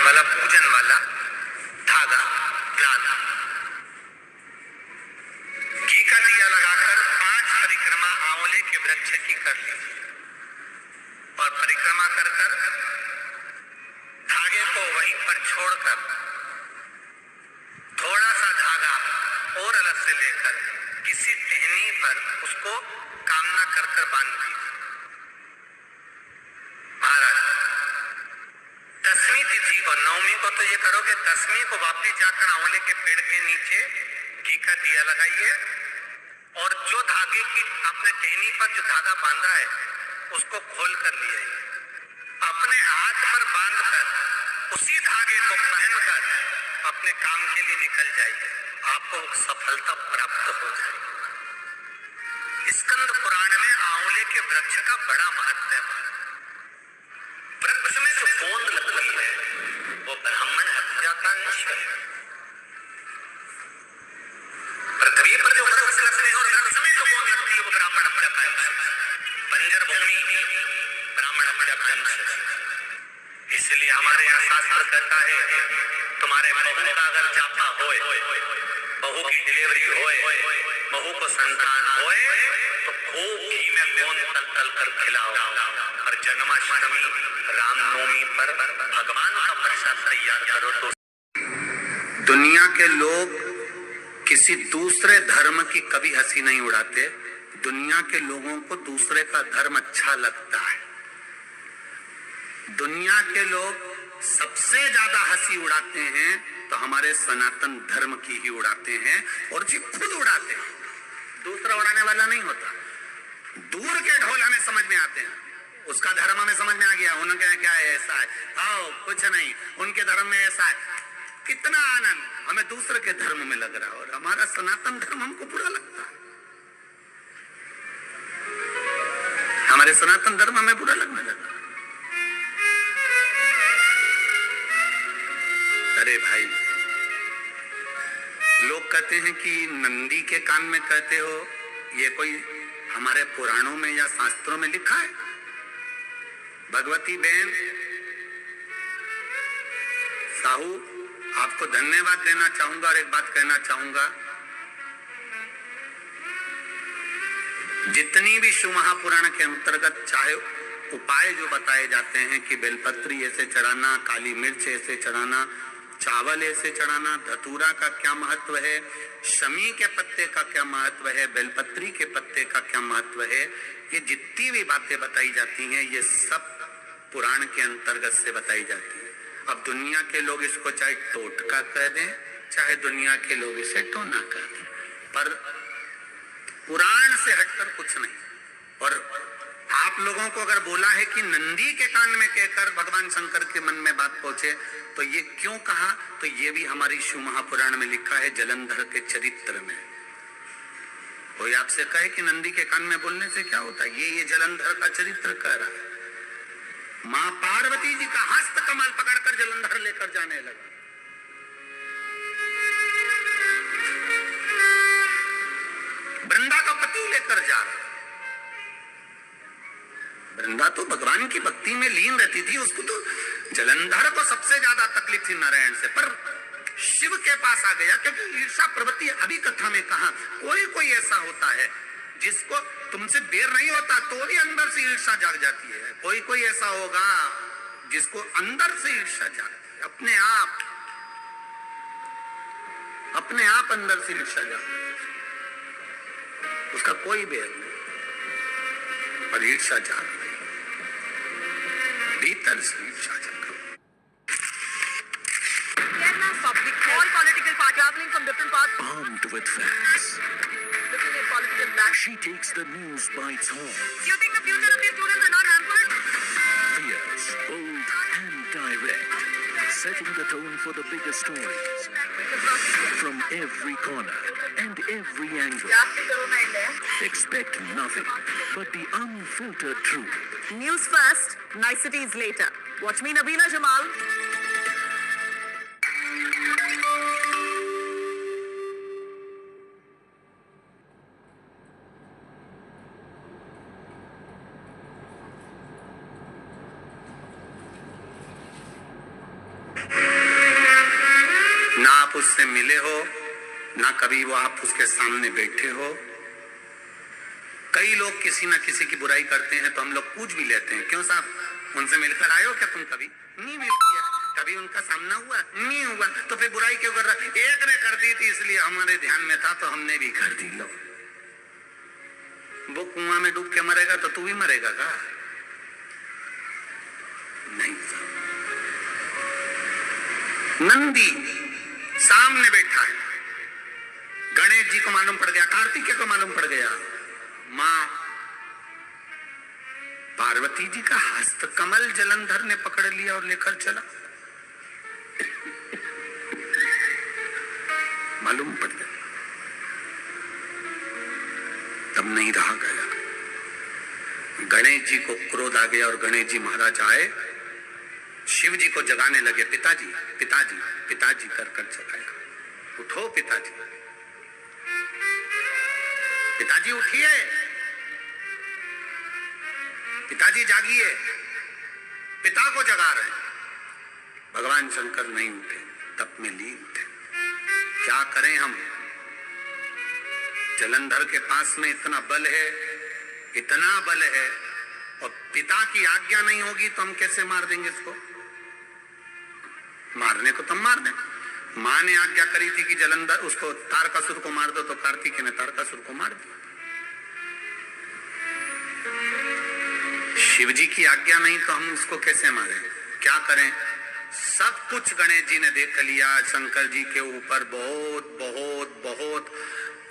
वाला, पूजन वाला धागा लाना। घी का दिया लगाकर 5 परिक्रमा आंवले के वृक्ष की कर ली और परिक्रमा कर कर धागे को वहीं पर छोड़कर थोड़ा सा धागा और अलग से लेकर किसी टहनी पर उसको कामना कर कर बांध दी। महाराज 10वीं तिथि को, 9वीं को तो ये करो कि 10वीं को वापस जाकर आंवले के पेड़ के नीचे घी का दिया लगाइए और जो धागे की आपने टहनी पर जो धागा बांधा है उसको खोल कर लिए अपने हाथ पर बांधकर उसी धागे को पहनकर अपने काम के लिए निकल जाइए, आपको सफलता प्राप्त हो जाए। स्कंद पुराण में आंवले के वृक्ष का बड़ा महत्व है। वृक्ष में जो गोंद लगती है वो ब्राह्मण हत्या का अंश है। पृथ्वी पर जो वृक्ष लगते हैं और वृक्ष में जो गोंद लगती है वो ब्राह्मण हत्या का अंश है। बंजर भूमि ब्राह्मण हत्या का अंश है। इसलिए हमारे यहाँ शास्त्र कहता है तुम्हारे बहू का अगर जापा होए, बहू की डिलीवरी होए, बहू को संतान होए तो खूब घी में गोंद तल तल कर खिलाओ और जन्माष्टमी रामनवमी पर भगवान का प्रसाद तैयार करो। तो दुनिया के लोग किसी दूसरे धर्म की कभी हंसी नहीं उड़ाते। दुनिया के लोगों को दूसरे का धर्म अच्छा लगता है। दुनिया के लोग सबसे ज्यादा हंसी उड़ाते हैं तो हमारे सनातन धर्म की ही उड़ाते हैं और जी खुद उड़ाते हैं, दूसरा उड़ाने वाला नहीं होता। दूर के ढोल हमें समझ में आते हैं, उसका धर्म हमें समझ में आ गया, उनके क्या है ऐसा है, आओ कुछ नहीं, उनके धर्म में ऐसा है। कितना आनंद हमें दूसरे के धर्म में लग रहा है और हमारा सनातन धर्म हमको बुरा लगता है। हमारे सनातन धर्म हमें बुरा लगने लगा। अरे भाई, लोग कहते हैं कि नंदी के कान में कहते हो, ये कोई हमारे पुराणों में या शास्त्रों में लिखा है? भगवती बहन साहू, आपको धन्यवाद देना चाहूंगा और एक बात कहना चाहूंगा, जितनी भी शिव महापुराण के अंतर्गत चाहे उपाय जो बताए जाते हैं कि बेलपत्री ऐसे चढ़ाना, काली मिर्च ऐसे चढ़ाना, चावल ऐसे चढ़ाना, धतूरा का क्या महत्व है, शमी के पत्ते का क्या महत्व है, बेलपत्री के पत्ते का क्या महत्व है, ये जितनी भी बातें बताई जाती हैं ये सब पुराण के अंतर्गत से बताई जाती है। अब दुनिया के लोग इसको चाहे टोटका कह दें, चाहे दुनिया के लोग इसे टोना कह दें, पर पुराण से हटकर कुछ नहीं। और आप लोगों को अगर बोला है कि नंदी के कान में कहकर भगवान शंकर के मन में बात पहुंचे तो ये क्यों कहा, तो ये भी हमारी शिव महापुराण में लिखा है जलंधर के चरित्र में। कोई आपसे कहे कि नंदी के कान में बोलने से क्या होता है, ये जलंधर का चरित्र कह रहा है। मां पार्वती जी का हस्त कमल पकड़कर जलंधर लेकर जाने लगा। वृंदा का पति लेकर जा रहा। वृंदा तो भगवान की भक्ति में लीन रहती थी, उसको तो जलंधर को सबसे ज्यादा तकलीफ थी नारायण से, पर शिव के पास आ गया क्योंकि ईर्षा प्रवृत्ति। अभी कथा में कहा कोई ऐसा होता है जिसको तुमसे बेर नहीं होता तो भी अंदर से ईर्षा जाग जाती है, कोई ऐसा होगा जिसको अंदर से ईर्षा जागती है, अपने आप अंदर से ईर्षा जागती है, उसका कोई बेर नहीं पर ईर्षा जाग रही, भीतर से ईर्षा जाग। All political parties traveling from different parts, armed with facts. looking at political black. She takes the news by its horns. Do you think the future of these students are not hampered? Fierce, bold, and direct, setting the tone for the bigger stories. From every corner and every angle. Expect nothing but the unfiltered truth. News first, niceties later. Watch me, Nabila Jamal. ना आप उससे मिले हो, ना कभी वो आप उसके सामने बैठे हो। कई लोग किसी ना किसी की बुराई करते हैं तो हम लोग पूछ भी लेते हैं, क्यों साहब उनसे मिलकर आए हो क्या तुम? कभी नहीं मिल किया, कभी उनका सामना हुआ नहीं हुआ, तो फिर बुराई क्यों कर रहा? एक ने कर दी थी इसलिए हमारे ध्यान में था तो हमने भी कर दी। लो, वो कुआं में डूब के मरेगा तो तू भी मरेगा का? नहीं। नंदी सामने बैठा है, गणेश जी को मालूम पड़ गया, कार्तिकेय को मालूम पड़ गया, मां पार्वती जी का हस्त कमल जलंधर ने पकड़ लिया और लेकर चला। मालूम पड़ गया, तब नहीं रहा गया। गणेश जी को क्रोध आ गया और गणेश जी महाराज आए, शिव जी को जगाने लगे। पिताजी पिताजी पिताजी कर कर जगाया। उठो पिताजी, पिताजी उठिए, पिताजी जागिए। पिता को जगा रहे हैं। भगवान शंकर नहीं उठे, तप में लीन थे। क्या करें हम? जलंधर के पास में इतना बल है, इतना बल है, और पिता की आज्ञा नहीं होगी तो हम कैसे मार देंगे इसको? मारने को तो मार दें। मां ने आज्ञा करी थी कि जलंधर उसको तारकासुर को मार दो, तो कार्तिकेय ने तारकासुर को मार दिया। शिव जी की आज्ञा नहीं तो हम उसको कैसे मारें? क्या करें? सब कुछ गणेश जी ने देख लिया। शंकर जी के ऊपर बहुत बहुत बहुत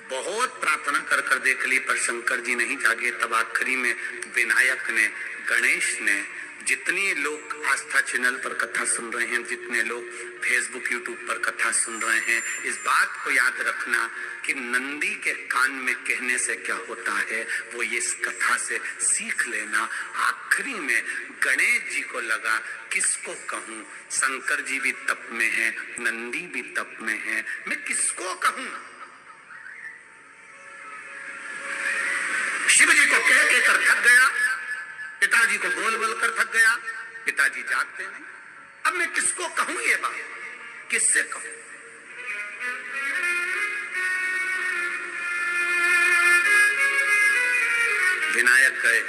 बहुत प्रार्थना कर कर देख ली, पर शंकर जी नहीं जागे। तब आखिरी में विनायक ने, गणेश ने, जितने लोग आस्था चैनल पर कथा सुन रहे हैं, जितने लोग फेसबुक यूट्यूब पर कथा सुन रहे हैं, इस बात को याद रखना कि नंदी के कान में कहने से क्या होता है वो इस कथा से सीख लेना। आखिरी में गणेश जी को लगा किसको कहूं, शंकर जी भी तप में है, नंदी भी तप में है, मैं किसको कहूं? शिव जी को कह के कर थक गया, पिताजी को बोल बोल कर थक गया, पिताजी जागते नहीं। अब मैं किसको कहूं ये बात, किससे कहूं? विनायक गए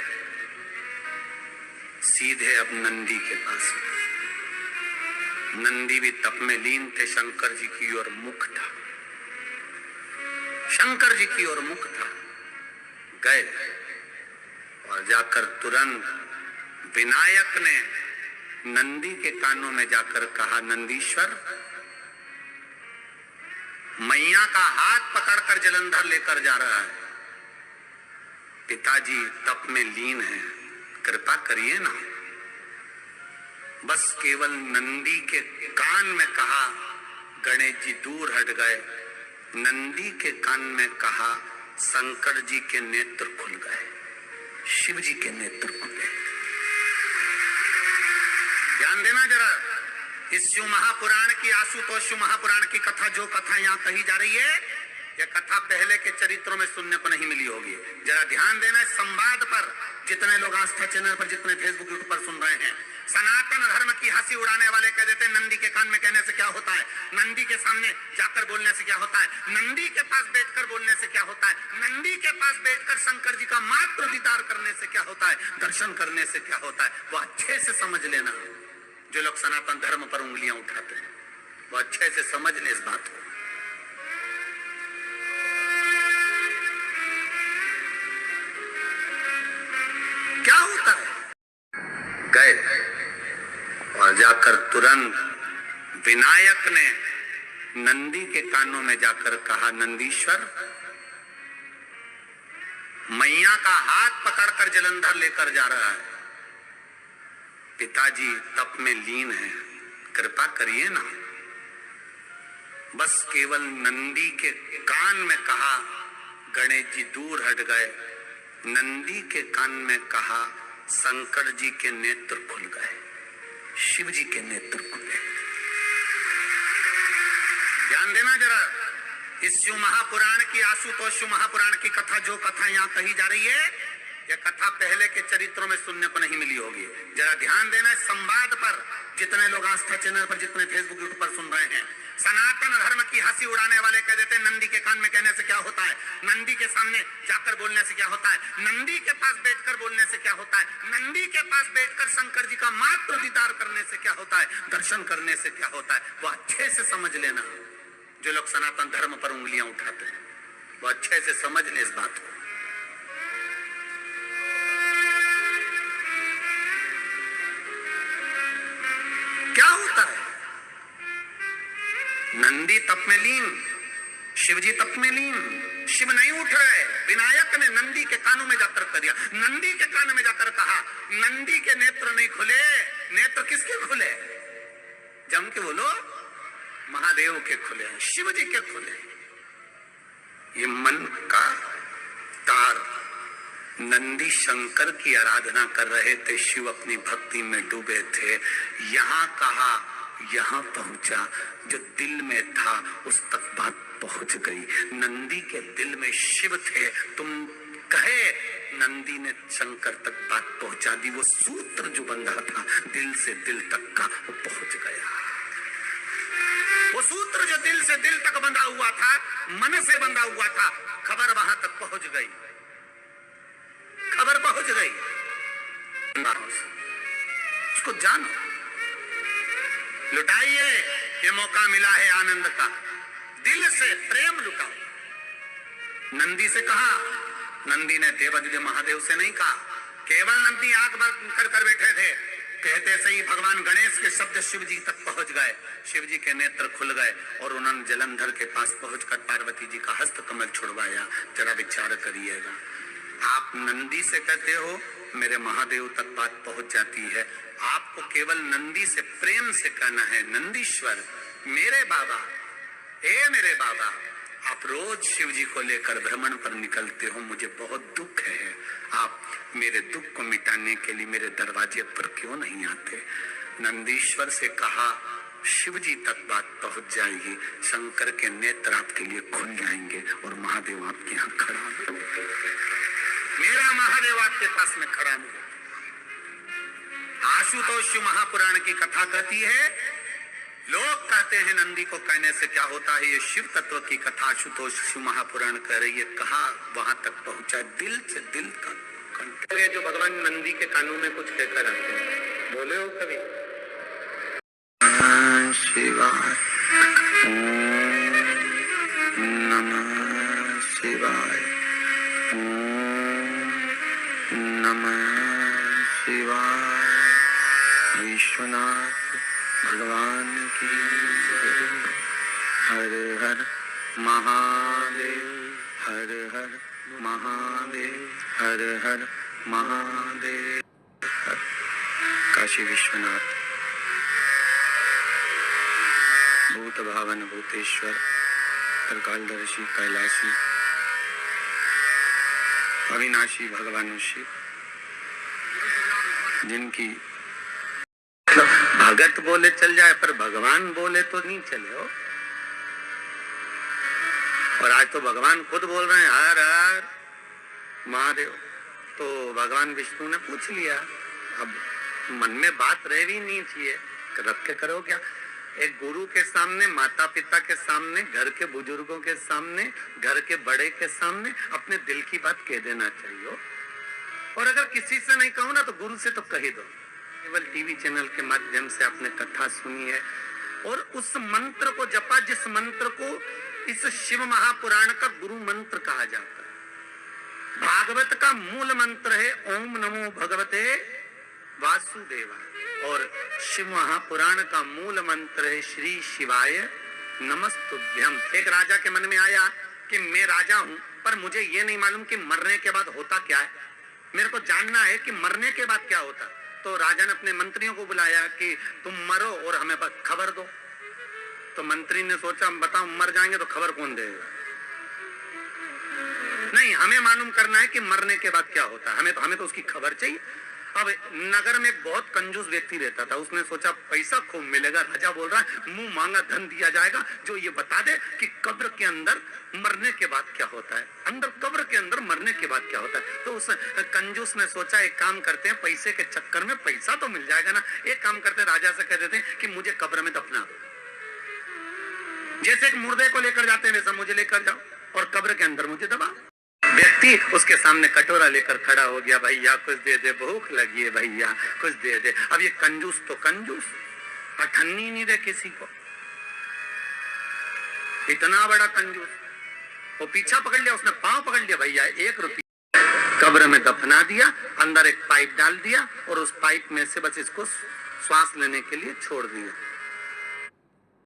सीधे अब नंदी के पास। नंदी भी तप में लीन थे, शंकर जी की ओर मुख था, शंकर जी की ओर मुख था। गए और जाकर तुरंत विनायक ने नंदी के कानों में जाकर कहा, नंदीश्वर, मैया का हाथ पकड़कर जलंधर लेकर जा रहा है, पिताजी तप में लीन है, कृपा करिए ना। बस केवल नंदी के कान में कहा, गणेश जी दूर हट गए। नंदी के कान में कहा, शंकर जी के नेत्र खुल गए, शिव जी के नेत्र खुले। ध्यान देना जरा, इस शिव महापुराण की, आशुतोष शिव महापुराण की कथा, जो कथा यहाँ कही जा रही है, यह कथा पहले के चरित्रों में सुनने को नहीं मिली होगी। जरा ध्यान देना इस संवाद पर, जितने लोग आस्था चैनल पर, जितने फेसबुक यूट्यूब पर सुन रहे हैं। सनातन धर्म की हंसी उड़ाने वाले कह देते हैं नंदी के कान में कहने से क्या होता है, नंदी के सामने जाकर बोलने से क्या होता है, नंदी के पास बैठकर बोलने से क्या होता है, नंदी के पास बैठकर शंकर जी का मात्र दीदार करने से क्या होता है, दर्शन करने से क्या होता है। वो अच्छे से समझ लेना, जो लोग सनातन धर्म पर उंगलियां उठाते हैं, वो अच्छे से समझ ले इस बात को। क्या होता है? गए और जाकर तुरंत विनायक ने नंदी के कानों में जाकर कहा, नंदीश्वर, मैया का हाथ पकड़कर जलंधर लेकर जा रहा है, पिताजी तप में लीन है, कृपा करिए ना। बस केवल नंदी के कान में कहा, गणेश जी दूर हट गए। नंदी के कान में कहा, शंकर जी के नेत्र खुल गए, शिव जी के नेत्र खुले। ध्यान देना जरा, इस शिव महापुराण की, आशुतोष शिव महापुराण की कथा, जो कथा यहाँ कही जा रही है, यह कथा पहले के चरित्रों में सुनने को नहीं मिली होगी। जरा ध्यान देना इस संवाद पर, जितने लोग आस्था चैनल पर, जितने फेसबुक यूट्यूब पर सुन रहे हैं। सनातन धर्म की हंसी उड़ाने वाले कह देते हैं नंदी के कान में कहने से क्या होता है, नंदी के सामने जाकर बोलने से क्या होता है, नंदी के पास बैठकर बोलने से क्या होता है, नंदी के पास बैठकर शंकर जी का मात्र दीदार करने से क्या होता है, दर्शन करने से क्या होता है। वो अच्छे से समझ लेना, जो लोग सनातन धर्म पर उंगलियां उठाते हैं वो अच्छे से समझ ले इस बात को। क्या होता है, नंदी तप में लीन, शिवजी तप में लीन। शिव नहीं उठ रहे, विनायक ने नंदी के कानों में जाकर कर दिया, नंदी के कान में जाकर कहा। नंदी के नेत्र नहीं खुले, नेत्र किसके खुले, जम के बोलो, महादेव के खुले, शिव जी के खुले। ये मन का तार, नंदी शंकर की आराधना कर रहे थे, शिव अपनी भक्ति में डूबे थे। यहां कहा, यहां पहुंचा, जो दिल में था उस तक बात पहुंच गई। नंदी के दिल में शिव थे, तुम कहे नंदी ने शंकर तक बात पहुंचा दी। वो सूत्र जो बंधा था दिल से दिल तक का, वो पहुंच गया। वो सूत्र जो दिल से दिल तक बंधा हुआ था, मन से बंधा हुआ था, खबर वहां तक पहुंच गई, खबर पहुंच गई। उसको जानो, लुटाइए, ये मौका मिला है आनंद का, दिल से प्रेम लुटाओ। नंदी से कहा, नंदी ने देवादिदेव महादेव से नहीं कहा। केवल नंदी आंख बंद कर बैठे थे, कहते से ही भगवान गणेश के शब्द शिव जी तक पहुंच गए। शिव जी के नेत्र खुल गए और उन्होंने जलंधर के पास पहुंचकर पार्वती जी का हस्त कमल छुड़वाया। जरा विचार करिएगा, आप नंदी से कहते हो मेरे महादेव तक बात पहुंच जाती है। आपको केवल नंदी से प्रेम से कहना है, नंदीश्वर मेरे बाबा, हे मेरे बाबा। आप रोज शिव जी को लेकर भ्रमण पर निकलते हो, मुझे बहुत दुख है, आप मेरे दुख को मिटाने के लिए मेरे दरवाजे पर क्यों नहीं आते। नंदीश्वर से कहा, शिव जी तक बात पहुंच जाएगी, शंकर के नेत्र आपके लिए खुल जाएंगे और महादेव आपके यहाँ खड़ा है। मेरा महादेव आपके पास में खड़ा है। आशुतोष महापुराण की कथा कहती है, लोग कहते हैं नंदी को कहने से क्या होता है, ये शिव तत्व की कथा आशुतोष महापुराण कह रही है। कहा वहां तक पहुंचा, दिल से दिल तक। जो भगवान नंदी के कानों में कुछ कहकर आते हैं, बोले हो कभी शिवाय, नमः शिवाय, नमः शिवाय। विश्वनाथ भगवान की हर हर महादेव, हर हर महादेव, हर हर महादेव। काशी विश्वनाथ, भूत भावन भूतेश्वर, त्रिकालदर्शी कैलाशी, अविनाशी भगवान शिव, जिनकी भगत बोले चल जाए पर भगवान बोले तो नहीं चले हो। और आज तो भगवान खुद बोल रहे हैं हर हर महादेव। तो भगवान विष्णु ने पूछ लिया, अब मन में बात रह भी नहीं चाहिए, रख के करो क्या। एक गुरु के सामने, माता पिता के सामने, घर के बुजुर्गों के सामने, घर के बड़े के सामने अपने दिल की बात कह देना चाहिए। और अगर किसी से नहीं कहो ना तो गुरु से तो कह ही दो। केवल टीवी चैनल के माध्यम से आपने कथा सुनी है और उस मंत्र को जपा, जिस मंत्र को इस शिव महापुराण का गुरु मंत्र कहा जाता है। भागवत का मूल मंत्र है ओम नमो भगवते वासुदेवाय और शिव महापुराण का मूल मंत्र है श्री शिवाय नमस्तुभ्यम। एक राजा के मन में आया कि मैं राजा हूं, पर मुझे ये नहीं मालूम कि मरने के बाद होता क्या है, मेरे को जानना है कि मरने के बाद क्या होता। तो राजा ने अपने मंत्रियों को बुलाया कि तुम मरो और हमें खबर दो। तो मंत्री ने सोचा, बताओ मर जाएंगे तो खबर कौन देगा, नहीं हमें मालूम करना है कि मरने के बाद क्या होता है, हमें तो उसकी खबर चाहिए। अब नगर में एक बहुत कंजूस व्यक्ति रहता था, उसने सोचा पैसा खूब मिलेगा, राजा बोल रहा है मुंह मांगा धन दिया जाएगा जो ये बता दे कि कब्र के अंदर मरने के बाद क्या होता है, कब्र के अंदर मरने के बाद क्या होता है। तो उस कंजूस ने सोचा एक काम करते हैं, पैसे के चक्कर में पैसा तो मिल जाएगा ना, एक काम करते हैं राजा से कह देते हैं कि मुझे कब्र में दफना दो, जैसे एक मुर्दे को लेकर जाते हैं वैसा मुझे लेकर जाओ और कब्र के अंदर मुझे दबा। व्यक्ति उसके सामने कटोरा लेकर खड़ा हो गया, भैया कुछ दे दे, भूख लगी है भैया कुछ दे दे। अब ये कंजूस तो कंजूस, अठन्नी नहीं दे किसी को, इतना बड़ा कंजूस। वो पीछा पकड़ लिया, उसने पांव पकड़ लिया, भैया 1 रुपया, कब्र में दफना दिया, अंदर एक पाइप डाल दिया और उस पाइप में से बस इसको श्वास लेने के लिए छोड़ दिया।